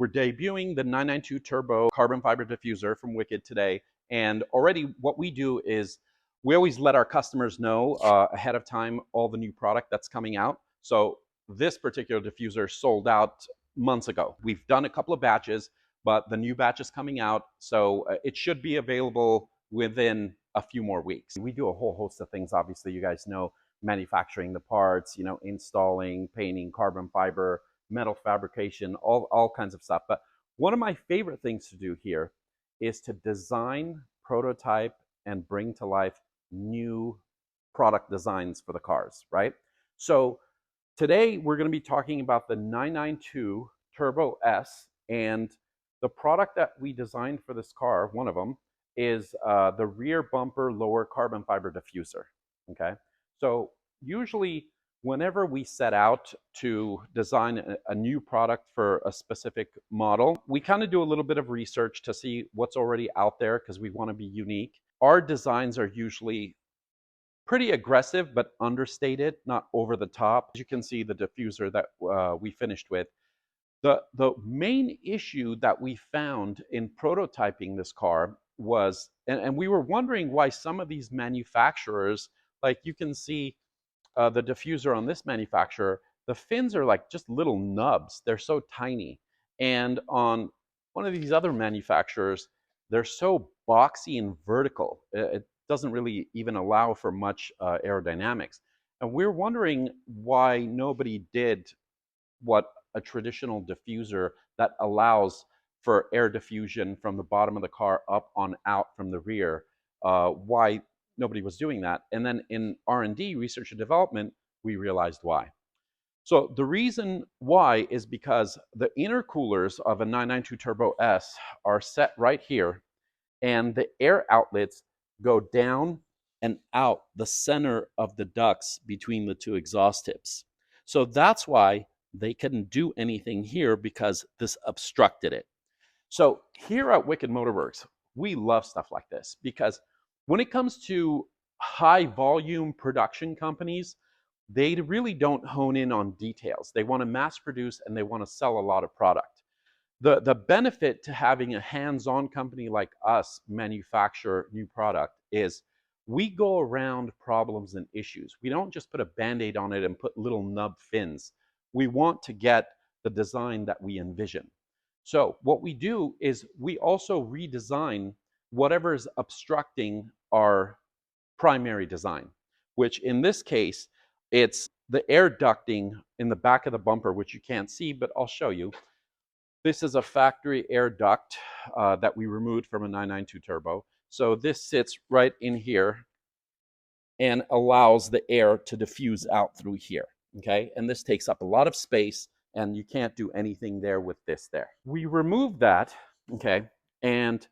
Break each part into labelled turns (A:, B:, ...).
A: We're debuting the 992 Turbo carbon fiber diffuser from Wicked today. And already what we do is we always let our customers know ahead of time all the new product that's coming out. So this particular diffuser sold out months ago. We've done a couple of batches, but the new batch is coming out. So it should be available within a few more weeks. We do a whole host of things. Obviously, you guys know, manufacturing the parts, installing, painting, carbon fiber, metal fabrication, all kinds of stuff. But one of my favorite things to do here is to design, prototype, and bring to life new product designs for the cars, right? So today we're going to be talking about the 992 Turbo S, and the product that we designed for this car, one of them, is the rear bumper lower carbon fiber diffuser, okay? So usually whenever we set out to design a new product for a specific model, we kind of do a little bit of research to see what's already out there because we want to be unique. Our designs are usually pretty aggressive but understated, not over the top. As you can see, the diffuser that we finished with. The main issue that we found in prototyping this car was, and we were wondering why some of these manufacturers, like you can see the diffuser on this manufacturer, the fins are like just little nubs. They're so tiny. And on one of these other manufacturers, they're so boxy and vertical. It doesn't really even allow for much aerodynamics. And we're wondering why nobody did what a traditional diffuser that allows for air diffusion from the bottom of the car up on out from the rear, why nobody was doing that. And then in R&D, research and development, we realized why. So the reason why is because the intercoolers of a 992 Turbo S are set right here, and the air outlets go down and out the center of the ducts between the two exhaust tips. So that's why they couldn't do anything here, because this obstructed it. So here at Wicked Motorworks, we love stuff like this, because when it comes to high volume production companies, they really don't hone in on details. They want to mass produce and they want to sell a lot of product. The benefit to having a hands-on company like us manufacture new product is we go around problems and issues. We don't just put a Band-Aid on it and put little nub fins. We want to get the design that we envision. So what we do is we also redesign whatever is obstructing our primary design, which in this case, it's the air ducting in the back of the bumper, which you can't see, but I'll show you. This is a factory air duct that we removed from a 992 Turbo. So this sits right in here and allows the air to diffuse out through here, okay? And this takes up a lot of space, and you can't do anything there with this there. We removed that, okay, and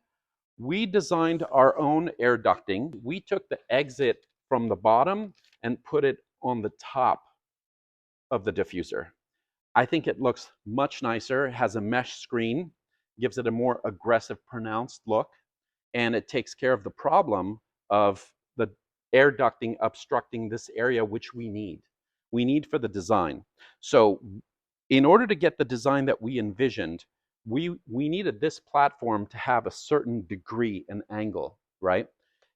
A: we designed our own air ducting. We took the exit from the bottom and put it on the top of the diffuser. I think it looks much nicer. It has a mesh screen, gives it a more aggressive, pronounced look, and it takes care of the problem of the air ducting obstructing this area, which we need. We need for the design. So in order to get the design that we envisioned, we needed this platform to have a certain degree and angle, right?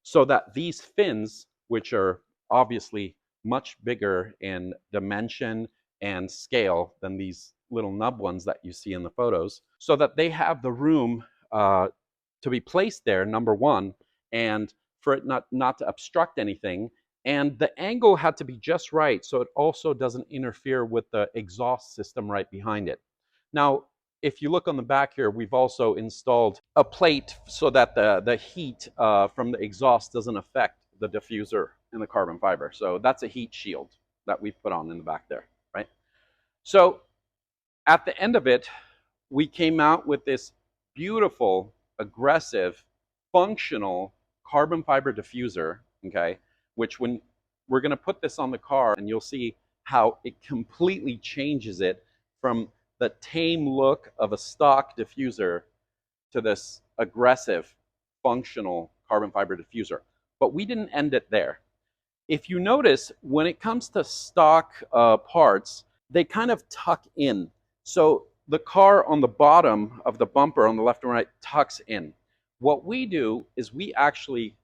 A: So that these fins, which are obviously much bigger in dimension and scale than these little nub ones that you see in the photos, so that they have the room to be placed there, number one, and for it not to obstruct anything. And the angle had to be just right, so it also doesn't interfere with the exhaust system right behind it. Now, if you look on the back here, we've also installed a plate so that the heat from the exhaust doesn't affect the diffuser and the carbon fiber. So that's a heat shield that we've put on in the back there, right? So at the end of it, we came out with this beautiful, aggressive, functional carbon fiber diffuser, okay? Which when we're gonna put this on the car, and you'll see how it completely changes it from the tame look of a stock diffuser to this aggressive, functional carbon fiber diffuser. But we didn't end it there. If you notice, when it comes to stock parts, they kind of tuck in. So the car on the bottom of the bumper on the left and right tucks in. What we do is we actually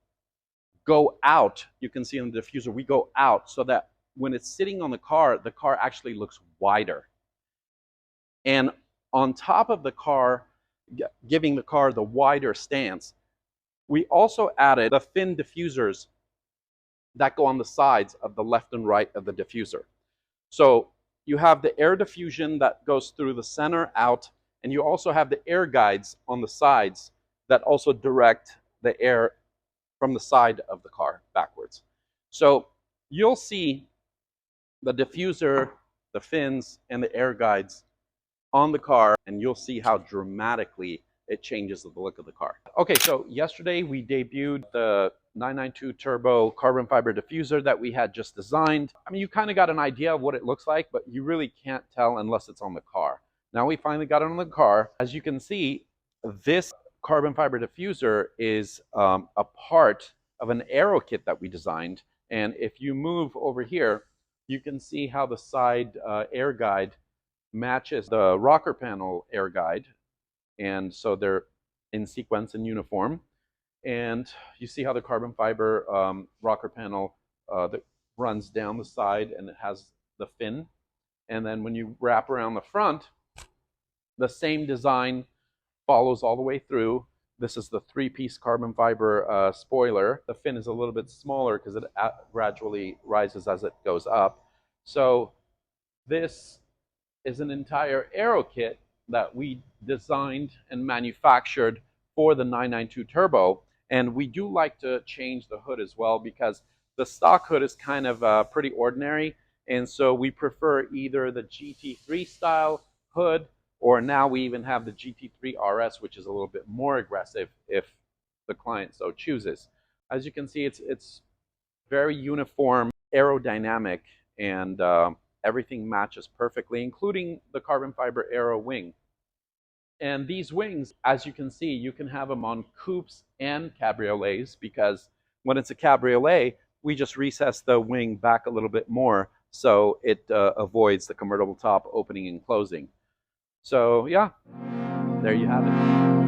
A: go out. You can see in the diffuser, we go out so that when it's sitting on the car actually looks wider. And on top of the car, giving the car the wider stance, we also added the fin diffusers that go on the sides of the left and right of the diffuser. So you have the air diffusion that goes through the center out, and you also have the air guides on the sides that also direct the air from the side of the car backwards. So you'll see the diffuser, the fins, and the air guides on the car, and you'll see how dramatically it changes the look of the car. Okay, so yesterday we debuted the 992 Turbo carbon fiber diffuser that we had just designed. I mean, you kind of got an idea of what it looks like, but you really can't tell unless it's on the car. Now we finally got it on the car. As you can see, this carbon fiber diffuser is a part of an aero kit that we designed. And if you move over here, you can see how the side air guide matches the rocker panel air guide, and so they're in sequence and uniform. And you see how the carbon fiber rocker panel that runs down the side, and it has the fin. And then when you wrap around the front, the same design follows all the way through. This is the three-piece carbon fiber spoiler. The fin is a little bit smaller because it gradually rises as it goes up. So this is an entire aero kit that we designed and manufactured for the 992 Turbo. And we do like to change the hood as well, because the stock hood is kind of pretty ordinary. And so we prefer either the GT3 style hood, or now we even have the GT3 RS, which is a little bit more aggressive if the client so chooses. As you can see, it's very uniform, aerodynamic, and everything matches perfectly, including the carbon fiber aero wing. And these wings, as you can see, you can have them on coupes and cabriolets, because when it's a cabriolet, we just recess the wing back a little bit more so it avoids the convertible top opening and closing. So yeah, there you have it.